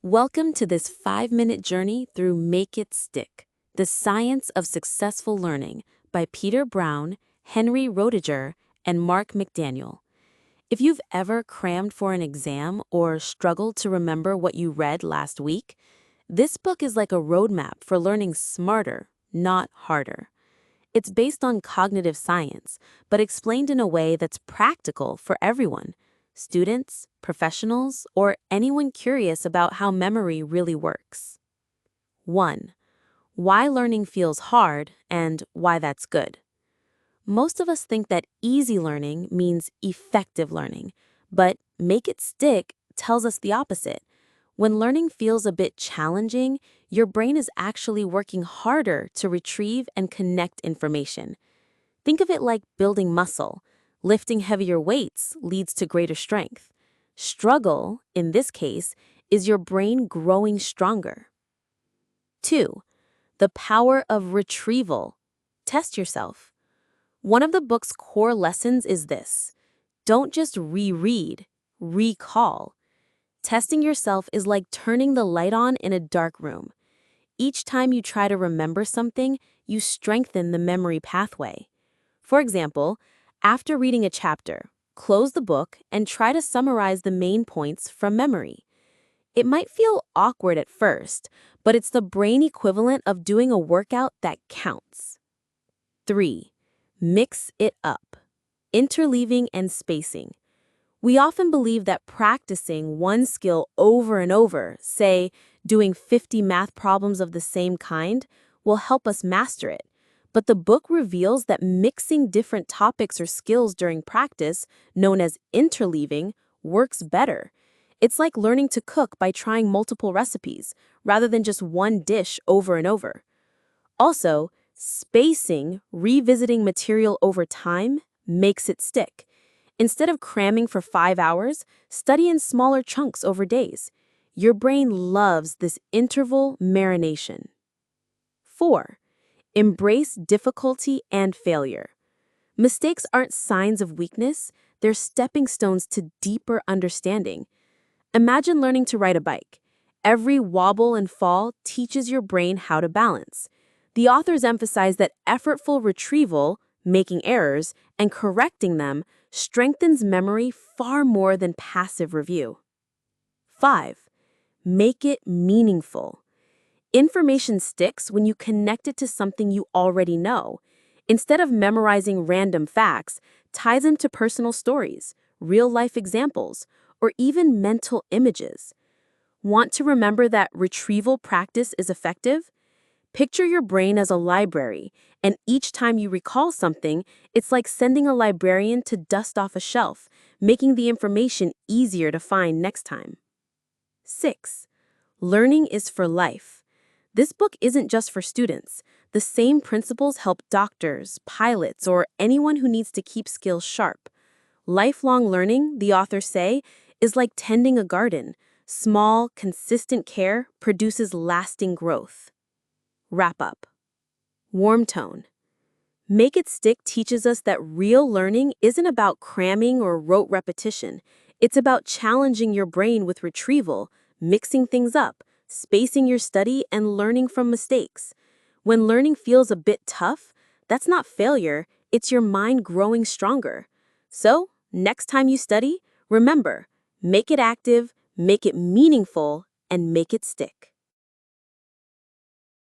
Welcome to this 5-minute journey through Make It Stick, The Science of Successful Learning by Peter Brown, Henry Roediger, and Mark McDaniel. If you've ever crammed for an exam or struggled to remember what you read last week, this book is like a roadmap for learning smarter, not harder. It's based on cognitive science, but explained in a way that's practical for everyone: students, professionals, or anyone curious about how memory really works. 1. Why learning feels hard and why that's good. Most of us think that easy learning means effective learning, but Make It Stick tells us the opposite. When learning feels a bit challenging, your brain is actually working harder to retrieve and connect information. Think of it like building muscle. Lifting heavier weights leads to greater strength. Struggle, in this case, is your brain growing stronger. 2. The power of retrieval. Test yourself. One of the book's core lessons is this: don't just reread, recall. Testing yourself is like turning the light on in a dark room. Each time you try to remember something, you strengthen the memory pathway. For example, after reading a chapter, close the book and try to summarize the main points from memory. It might feel awkward at first, but it's the brain equivalent of doing a workout that counts. 3. Mix it up. Interleaving and spacing. We often believe that practicing one skill over and over, say, doing 50 math problems of the same kind, will help us master it. But the book reveals that mixing different topics or skills during practice, known as interleaving, works better. It's like learning to cook by trying multiple recipes, rather than just one dish over and over. Also, spacing, revisiting material over time, makes it stick. Instead of cramming for 5 hours, study in smaller chunks over days. Your brain loves this interval marination. 4. Embrace difficulty and failure. Mistakes aren't signs of weakness, they're stepping stones to deeper understanding. Imagine learning to ride a bike. Every wobble and fall teaches your brain how to balance. The authors emphasize that effortful retrieval, making errors, and correcting them strengthens memory far more than passive review. 5. Make it meaningful. Information sticks when you connect it to something you already know. Instead of memorizing random facts, tie them to personal stories, real-life examples, or even mental images. Want to remember that retrieval practice is effective? Picture your brain as a library, and each time you recall something, it's like sending a librarian to dust off a shelf, making the information easier to find next time. 6. Learning is for life. This book isn't just for students. The same principles help doctors, pilots, or anyone who needs to keep skills sharp. Lifelong learning, the authors say, is like tending a garden. Small, consistent care produces lasting growth. Wrap up. Warm tone. Make It Stick teaches us that real learning isn't about cramming or rote repetition. It's about challenging your brain with retrieval, mixing things up, spacing your study, and learning from mistakes. When learning feels a bit tough, that's not failure, it's your mind growing stronger. So, next time you study, remember, make it active, make it meaningful, and make it stick.